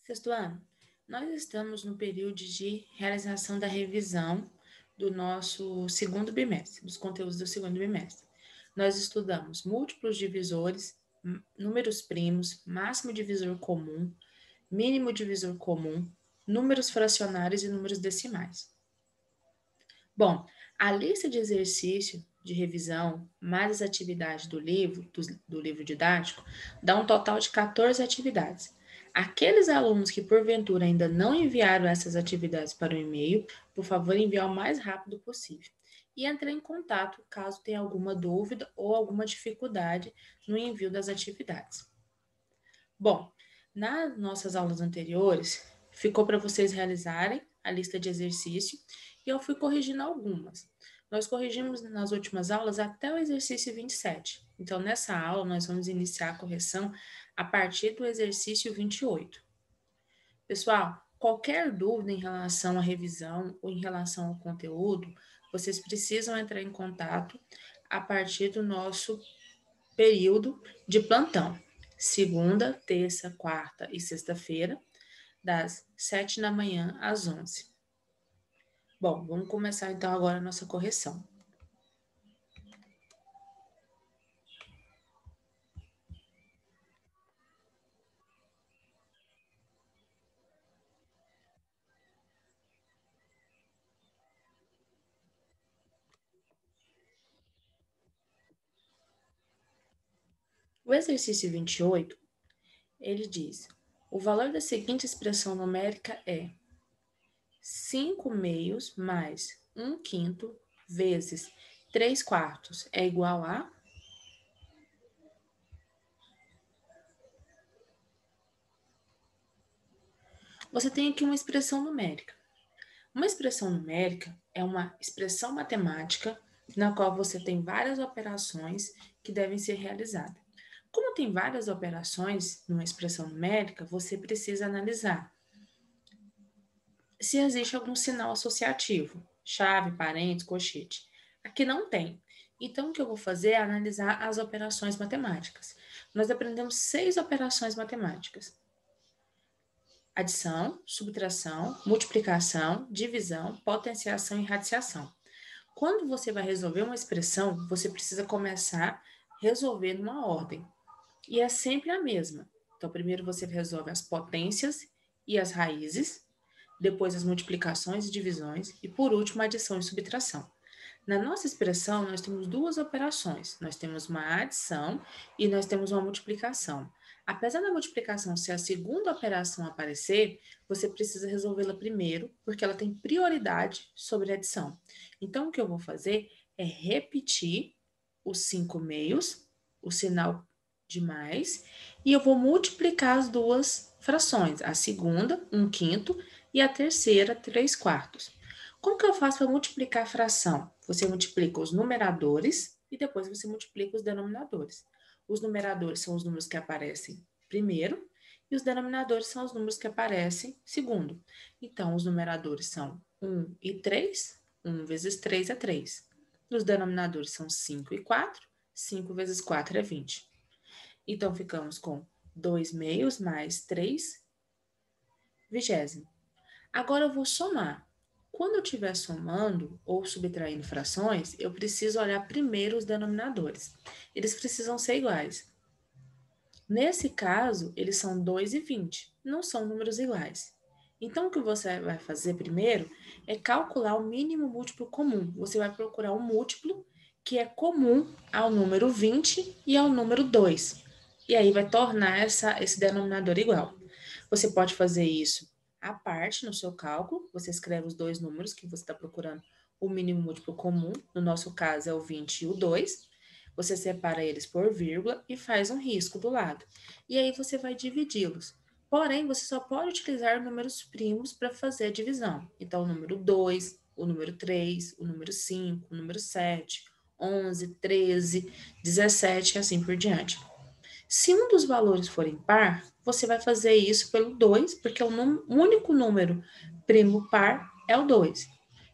Sexto ano, nós estamos no período de realização da revisão do nosso segundo bimestre, dos conteúdos do segundo bimestre. Nós estudamos múltiplos divisores, números primos, máximo divisor comum, mínimo divisor comum, números fracionários e números decimais. Bom, a lista de exercício de revisão, mais as atividades do livro didático, dá um total de 14 atividades. Aqueles alunos que porventura ainda não enviaram essas atividades para o e-mail, por favor, enviar o mais rápido possível. E entre em contato caso tenha alguma dúvida ou alguma dificuldade no envio das atividades. Bom, nas nossas aulas anteriores, ficou para vocês realizarem a lista de exercício e eu fui corrigindo algumas. Nós corrigimos nas últimas aulas até o exercício 27. Então, nessa aula, nós vamos iniciar a correção a partir do exercício 28. Pessoal, qualquer dúvida em relação à revisão ou em relação ao conteúdo, vocês precisam entrar em contato a partir do nosso período de plantão. Segunda, terça, quarta e sexta-feira, das 7 da manhã às 11. Bom, vamos começar então agora a nossa correção. O exercício 28, ele diz: o valor da seguinte expressão numérica é 5 meios mais 1/5 vezes 3/4 é igual a... Você tem aqui uma expressão numérica. Uma expressão numérica é uma expressão matemática na qual você tem várias operações que devem ser realizadas. Como tem várias operações numa expressão numérica, você precisa analisar se existe algum sinal associativo, chave, parênteses, colchete. Aqui não tem. Então, o que eu vou fazer é analisar as operações matemáticas. Nós aprendemos 6 operações matemáticas: adição, subtração, multiplicação, divisão, potenciação e radiciação. Quando você vai resolver uma expressão, você precisa começar resolvendo uma ordem. E é sempre a mesma. Então, primeiro você resolve as potências e as raízes, depois as multiplicações e divisões, e por último a adição e subtração. Na nossa expressão, nós temos 2 operações. Nós temos uma adição e nós temos uma multiplicação. Apesar da multiplicação ser a segunda operação a aparecer, você precisa resolvê-la primeiro, porque ela tem prioridade sobre a adição. Então, o que eu vou fazer é repetir os 5 meios, o sinal de mais, e eu vou multiplicar as 2 frações, a segunda, 1/5, e a terceira, 3/4. Como que eu faço para multiplicar a fração? Você multiplica os numeradores e depois você multiplica os denominadores. Os numeradores são os números que aparecem primeiro e os denominadores são os números que aparecem segundo. Então, os numeradores são 1 e 3, 1 vezes 3 é 3. Os denominadores são 5 e 4, 5 vezes 4 é 20. Então, ficamos com 2 meios mais 3 vigésimo. Agora, eu vou somar. Quando eu estiver somando ou subtraindo frações, eu preciso olhar primeiro os denominadores. Eles precisam ser iguais. Nesse caso, eles são 2 e 20, não são números iguais. Então, o que você vai fazer primeiro é calcular o mínimo múltiplo comum. Você vai procurar um múltiplo que é comum ao número 20 e ao número 2. E aí vai tornar esse denominador igual. Você pode fazer isso à parte no seu cálculo, você escreve os 2 números que você está procurando o mínimo múltiplo comum, no nosso caso é o 20 e o 2, você separa eles por vírgula e faz um risco do lado. E aí você vai dividi-los. Porém, você só pode utilizar números primos para fazer a divisão. Então, o número 2, o número 3, o número 5, o número 7, 11, 13, 17 e assim por diante. Se um dos valores for impar, você vai fazer isso pelo 2, porque o único número primo par é o 2.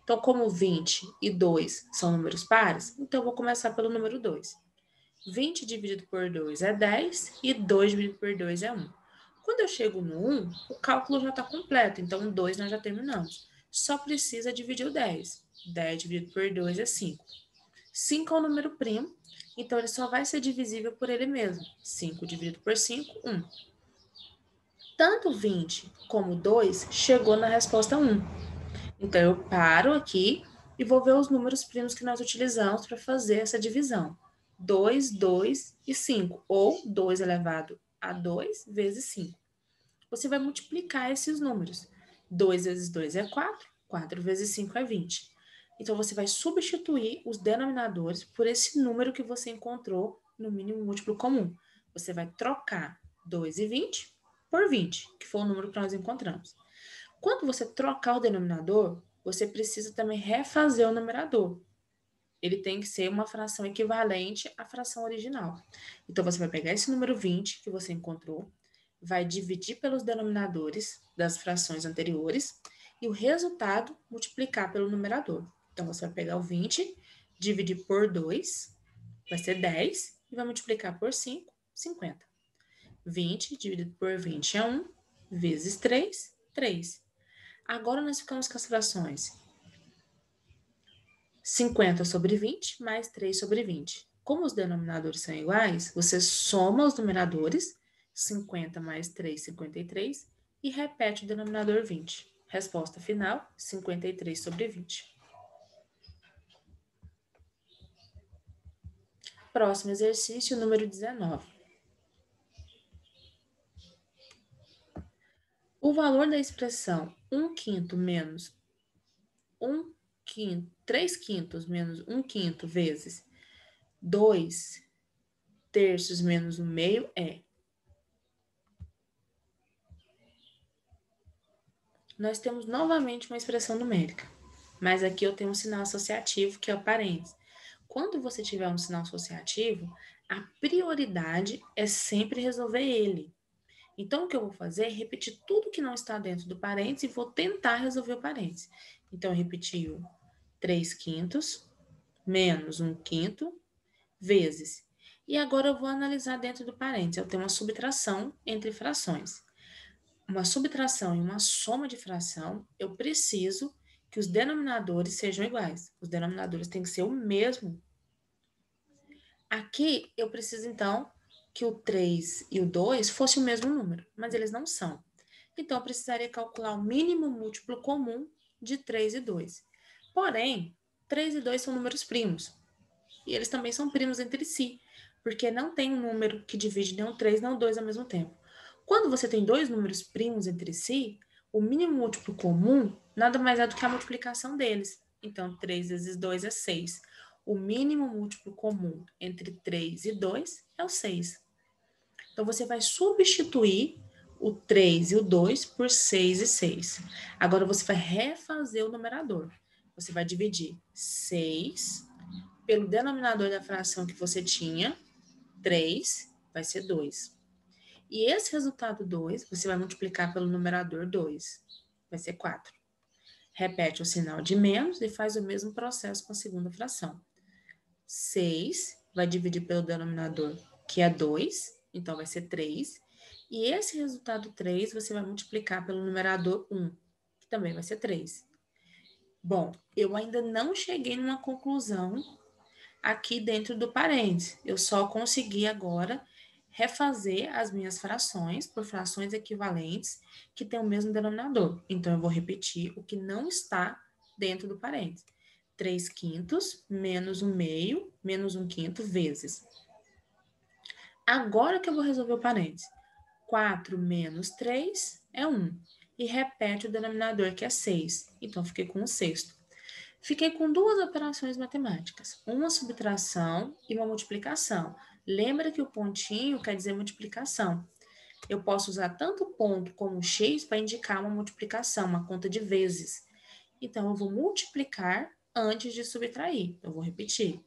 Então, como 20 e 2 são números pares, então eu vou começar pelo número 2. 20 dividido por 2 é 10 e 2 dividido por 2 é 1. Quando eu chego no 1, o cálculo já está completo, então o 2 nós já terminamos. Só precisa dividir o 10. 10 dividido por 2 é 5. 5 é um número primo, então ele só vai ser divisível por ele mesmo. 5 dividido por 5, 1. Tanto 20 como 2 chegou na resposta 1. Então, eu paro aqui e vou ver os números primos que nós utilizamos para fazer essa divisão. 2, 2 e 5, ou 2 elevado a 2 vezes 5. Você vai multiplicar esses números. 2 vezes 2 é 4, 4 vezes 5 é 20. Então, você vai substituir os denominadores por esse número que você encontrou no mínimo múltiplo comum. Você vai trocar 2 e 20 por 20, que foi o número que nós encontramos. Quando você trocar o denominador, você precisa também refazer o numerador. Ele tem que ser uma fração equivalente à fração original. Então, você vai pegar esse número 20 que você encontrou, vai dividir pelos denominadores das frações anteriores e o resultado multiplicar pelo numerador. Então, você vai pegar o 20, dividir por 2, vai ser 10, e vai multiplicar por 5, 50. 20 dividido por 20 é 1, vezes 3, 3. Agora nós ficamos com as frações 50 sobre 20 mais 3 sobre 20. Como os denominadores são iguais, você soma os numeradores, 50 mais 3, 53, e repete o denominador 20. Resposta final, 53 sobre 20. Próximo exercício, número 19. O valor da expressão 1 quinto menos 3 quintos menos 1 quinto vezes 2 terços menos 1 meio é. Nós temos novamente uma expressão numérica, mas aqui eu tenho um sinal associativo, que é o parênteses. Quando você tiver um sinal associativo, a prioridade é sempre resolver ele. Então, o que eu vou fazer é repetir tudo que não está dentro do parênteses e vou tentar resolver o parênteses. Então, eu repeti o 3 quintos menos 1 quinto vezes. E agora eu vou analisar dentro do parênteses. Eu tenho uma subtração entre frações. Uma subtração e uma soma de fração, eu preciso que os denominadores sejam iguais. Os denominadores têm que ser o mesmo. Aqui, eu preciso, então, que o 3 e o 2 fossem o mesmo número, mas eles não são. Então, eu precisaria calcular o mínimo múltiplo comum de 3 e 2. Porém, 3 e 2 são números primos. E eles também são primos entre si, porque não tem um número que divide nem o 3 nem o 2 ao mesmo tempo. Quando você tem dois números primos entre si, o mínimo múltiplo comum nada mais é do que a multiplicação deles. Então, 3 vezes 2 é 6. O mínimo múltiplo comum entre 3 e 2 é o 6. Então, você vai substituir o 3 e o 2 por 6 e 6. Agora, você vai refazer o numerador. Você vai dividir 6 pelo denominador da fração que você tinha, 3, vai ser 2. E esse resultado 2, você vai multiplicar pelo numerador 2, vai ser 4. Repete o sinal de menos e faz o mesmo processo com a segunda fração. 6 vai dividir pelo denominador, que é 2, então vai ser 3. E esse resultado 3 você vai multiplicar pelo numerador 1, que também vai ser 3. Bom, eu ainda não cheguei numa conclusão aqui dentro do parênteses. Eu só consegui agora refazer as minhas frações por frações equivalentes que têm o mesmo denominador. Então, eu vou repetir o que não está dentro do parênteses. 3 quintos menos 1 meio menos 1 quinto vezes. Agora que eu vou resolver o parênteses. 4 menos 3 é 1. E repete o denominador, que é 6. Então, fiquei com 1 sexto. Fiquei com duas operações matemáticas, uma subtração e uma multiplicação. Lembra que o pontinho quer dizer multiplicação. Eu posso usar tanto o ponto como o x para indicar uma multiplicação, uma conta de vezes. Então, eu vou multiplicar antes de subtrair. Eu vou repetir.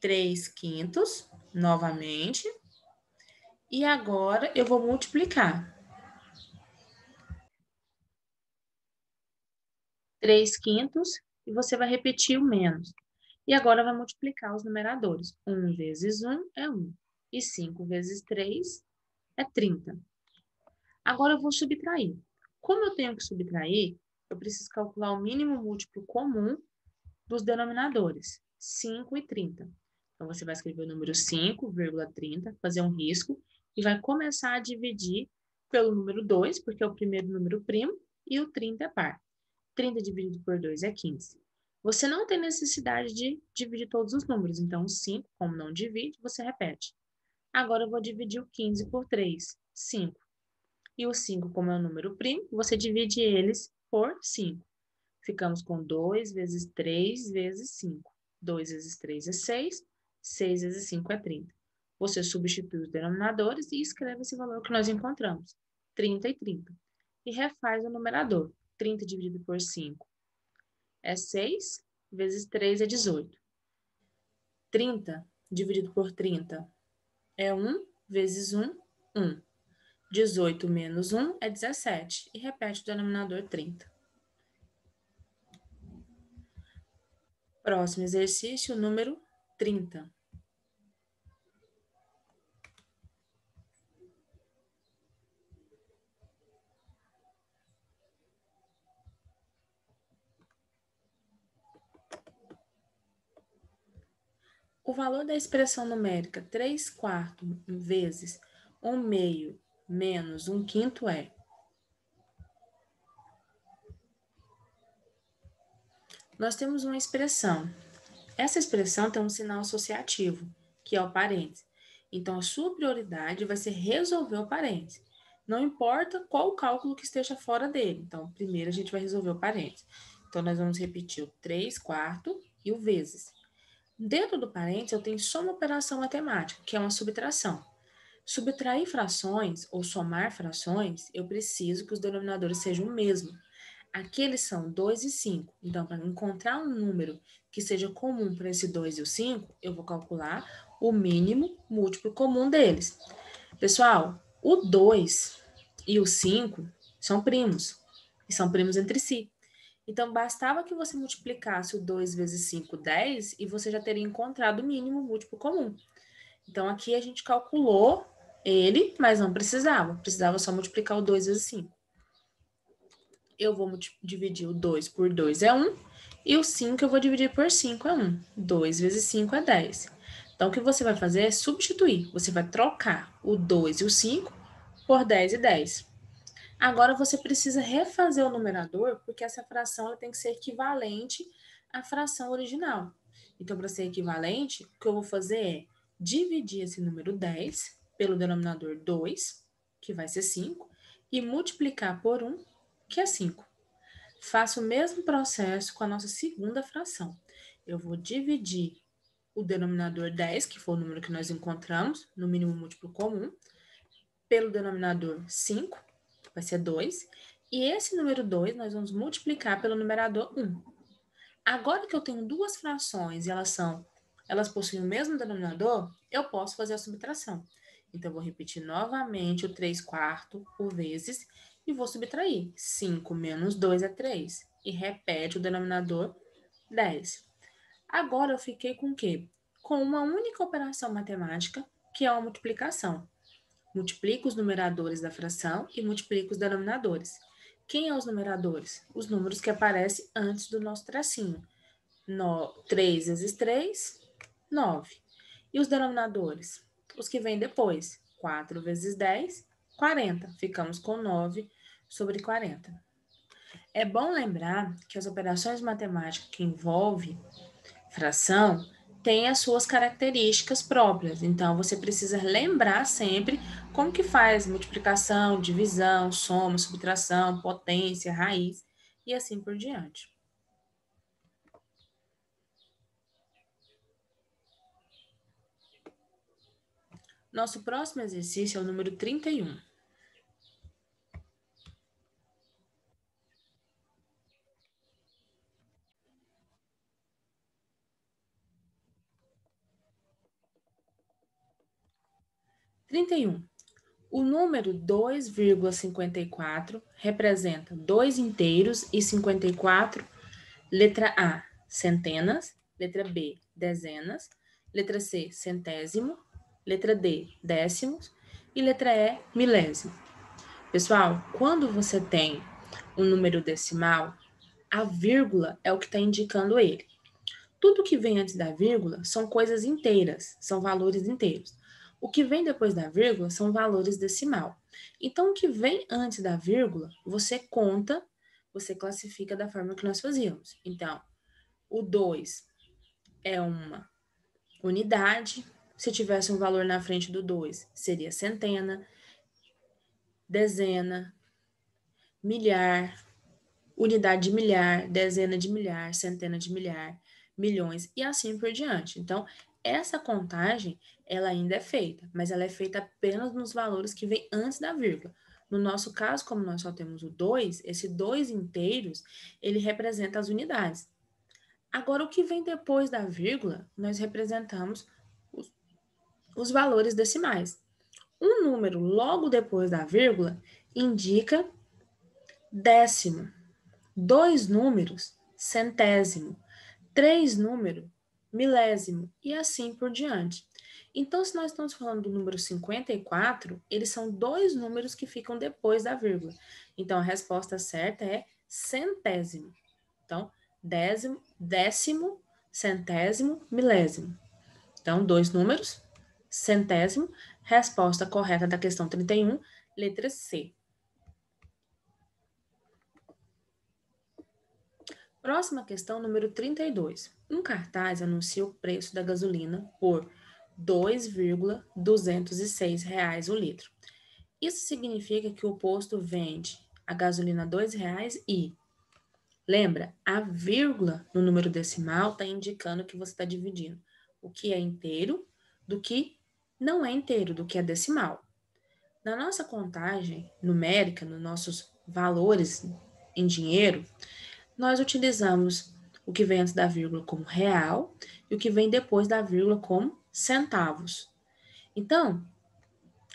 3 quintos, novamente. E agora, eu vou multiplicar. 3 quintos, e você vai repetir o menos. E agora vai multiplicar os numeradores. 1 vezes 1 é 1. E 5 vezes 3 é 30. Agora eu vou subtrair. Como eu tenho que subtrair, eu preciso calcular o mínimo múltiplo comum dos denominadores, 5 e 30. Então, você vai escrever o número 5,30, fazer um risco, e vai começar a dividir pelo número 2, porque é o primeiro número primo, e o 30 é par. 30 dividido por 2 é 15. Você não tem necessidade de dividir todos os números, então 5, como não divide, você repete. Agora eu vou dividir o 15 por 3, 5. E o 5, como é um número primo, você divide eles por 5. Ficamos com 2 vezes 3 vezes 5. 2 vezes 3 é 6, 6 vezes 5 é 30. Você substitui os denominadores e escreve esse valor que nós encontramos, 30 e 30. E refaz o numerador. 30 dividido por 5 é 6, vezes 3 é 18. 30 dividido por 30 é 1, vezes 1, 1. 18 menos 1 é 17. E repete o denominador 30. Próximo exercício, número 30. O valor da expressão numérica 3/4 vezes 1/2 menos 1/5 é. Nós temos uma expressão. Essa expressão tem um sinal associativo, que é o parênteses. Então, a sua prioridade vai ser resolver o parênteses. Não importa qual o cálculo que esteja fora dele. Então, primeiro a gente vai resolver o parênteses. Então, nós vamos repetir o 3/4 e o vezes. Dentro do parênteses, eu tenho só uma operação matemática, que é uma subtração. Subtrair frações ou somar frações, eu preciso que os denominadores sejam o mesmo. Aqui eles são 2 e 5. Então, para encontrar um número que seja comum para esse 2 e o 5, eu vou calcular o mínimo múltiplo comum deles. Pessoal, o 2 e o 5 são primos, e são primos entre si. Então, bastava que você multiplicasse o 2 vezes 5, 10, e você já teria encontrado o mínimo múltiplo comum. Então, aqui a gente calculou ele, mas não precisava. Precisava só multiplicar o 2 vezes 5. Eu vou dividir o 2 por 2 é 1, e o 5 eu vou dividir por 5 é 1. 2 vezes 5 é 10. Então, o que você vai fazer é substituir. Você vai trocar o 2 e o 5 por 10 e 10. Agora, você precisa refazer o numerador, porque essa fração ela tem que ser equivalente à fração original. Então, para ser equivalente, o que eu vou fazer é dividir esse número 10 pelo denominador 2, que vai ser 5, e multiplicar por 1, que é 5. Faço o mesmo processo com a nossa segunda fração. Eu vou dividir o denominador 10, que foi o número que nós encontramos, no mínimo múltiplo comum, pelo denominador 5, vai ser 2, e esse número 2 nós vamos multiplicar pelo numerador 1. Agora que eu tenho duas frações e elas possuem o mesmo denominador, eu posso fazer a subtração. Então, eu vou repetir novamente o 3/4 por vezes e vou subtrair. 5 menos 2 é 3. E repete o denominador 10. Agora eu fiquei com o quê? Com uma única operação matemática, que é a multiplicação. Multiplico os numeradores da fração e multiplico os denominadores. Quem é os numeradores? Os números que aparecem antes do nosso tracinho. 3 vezes 3, 9. E os denominadores? Os que vêm depois. 4 vezes 10, 40. Ficamos com 9 sobre 40. É bom lembrar que as operações matemáticas que envolvem fração têm as suas características próprias. Então, você precisa lembrar sempre como que faz multiplicação, divisão, soma, subtração, potência, raiz e assim por diante. Nosso próximo exercício é o número 31. O número 2,54 representa 2 inteiros e 54, letra A, centenas, letra B, dezenas, letra C, centésimo, letra D, décimos e letra E, milésimo. Pessoal, quando você tem um número decimal, a vírgula é o que está indicando ele. Tudo que vem antes da vírgula são coisas inteiras, são valores inteiros. O que vem depois da vírgula são valores decimal. Então, o que vem antes da vírgula, você conta, você classifica da forma que nós fazíamos. Então, o 2 é uma unidade. Se tivesse um valor na frente do 2, seria centena, dezena, milhar, unidade de milhar, dezena de milhar, centena de milhar, milhões e assim por diante. Então, essa contagem, ela ainda é feita, mas ela é feita apenas nos valores que vêm antes da vírgula. No nosso caso, como nós só temos o 2, esse 2 inteiros, ele representa as unidades. Agora, o que vem depois da vírgula, nós representamos os valores decimais. Um número logo depois da vírgula indica décimo. 2 números, centésimo. 3 números, milésimo. E assim por diante. Então, se nós estamos falando do número 54, eles são 2 números que ficam depois da vírgula. Então, a resposta certa é centésimo. Então, décimo, centésimo, milésimo. Então, 2 números, centésimo. Resposta correta da questão 31, letra C. Próxima questão, número 32. Um cartaz anuncia o preço da gasolina por R$ 2,206 o litro. Isso significa que o posto vende a gasolina R$ 2,00 e, lembra, a vírgula no número decimal está indicando que você está dividindo o que é inteiro do que não é inteiro, do que é decimal. Na nossa contagem numérica, nos nossos valores em dinheiro, nós utilizamos o que vem antes da vírgula como real e o que vem depois da vírgula como centavos. Então,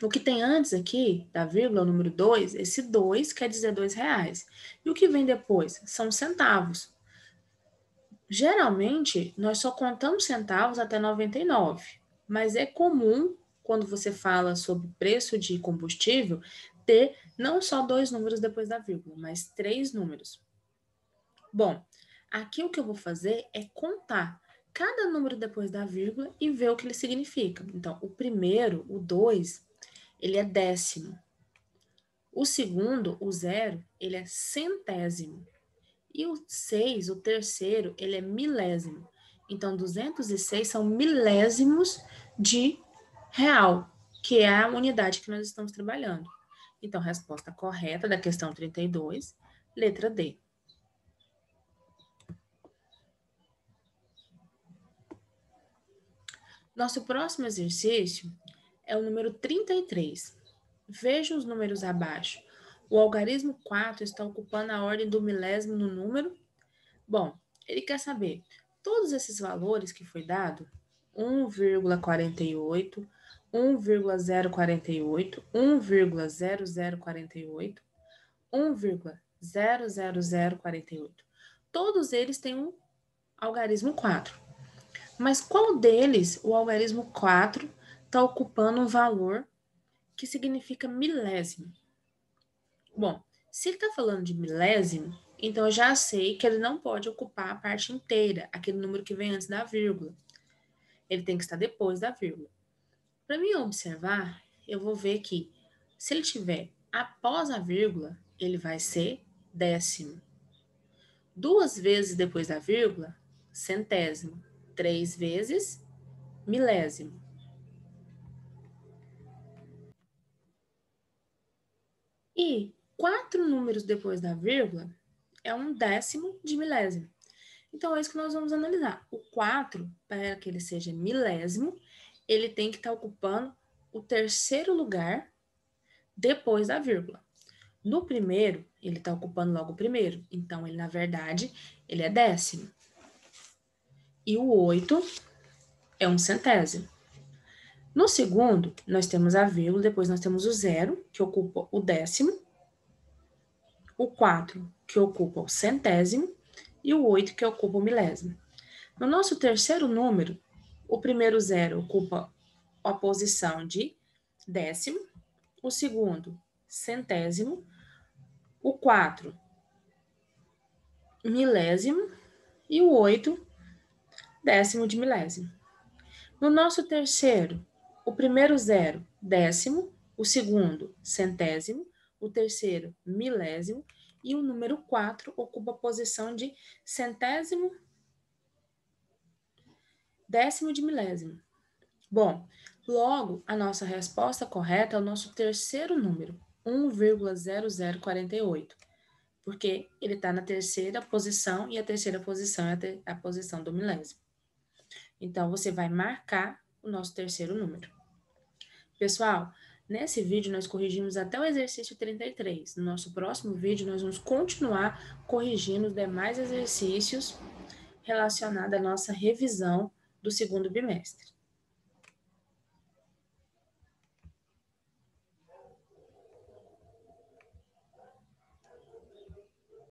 o que tem antes aqui da vírgula, o número 2, esse 2 quer dizer R$ 2,00. E o que vem depois são centavos. Geralmente, nós só contamos centavos até 99, mas é comum, quando você fala sobre preço de combustível, ter não só 2 números depois da vírgula, mas 3 números. Bom, aqui o que eu vou fazer é contar cada número depois da vírgula e ver o que ele significa. Então, o primeiro, o 2, ele é décimo. O segundo, o 0, ele é centésimo. E o 6, o terceiro, ele é milésimo. Então, 206 são milésimos de real, que é a unidade que nós estamos trabalhando. Então, resposta correta da questão 32, letra D. Nosso próximo exercício é o número 33. Veja os números abaixo. O algarismo 4 está ocupando a ordem do milésimo no número? Bom, ele quer saber todos esses valores que foi dado, 1,48, 1,048, 1,0048, 1,00048. Todos eles têm um algarismo 4. Mas qual deles, o algarismo 4, está ocupando um valor que significa milésimo? Bom, se ele está falando de milésimo, então eu já sei que ele não pode ocupar a parte inteira, aquele número que vem antes da vírgula. Ele tem que estar depois da vírgula. Para mim observar, eu vou ver que se ele tiver após a vírgula, ele vai ser décimo. 2 vezes depois da vírgula, centésimo. 3 vezes, milésimo. E 4 números depois da vírgula é um décimo de milésimo. Então, é isso que nós vamos analisar. O 4, para que ele seja milésimo, ele tem que estar ocupando o terceiro lugar depois da vírgula. No primeiro, ele está ocupando logo o primeiro. Então, ele, na verdade, ele é décimo. E o 8 é um centésimo. No segundo, nós temos a vírgula, depois nós temos o 0, que ocupa o décimo, o 4, que ocupa o centésimo, e o 8, que ocupa o milésimo. No nosso terceiro número, o primeiro 0 ocupa a posição de décimo, o segundo centésimo, o 4, milésimo e o 8, décimo de milésimo. No nosso terceiro, o primeiro zero, décimo, o segundo, centésimo, o terceiro, milésimo e o número 4 ocupa a posição de centésimo, décimo de milésimo. Bom, logo, a nossa resposta correta é o nosso terceiro número, 1,0048, porque ele está na terceira posição e a terceira posição é a posição do milésimo. Então, você vai marcar o nosso terceiro número. Pessoal, nesse vídeo nós corrigimos até o exercício 33. No nosso próximo vídeo, nós vamos continuar corrigindo os demais exercícios relacionados à nossa revisão do segundo bimestre.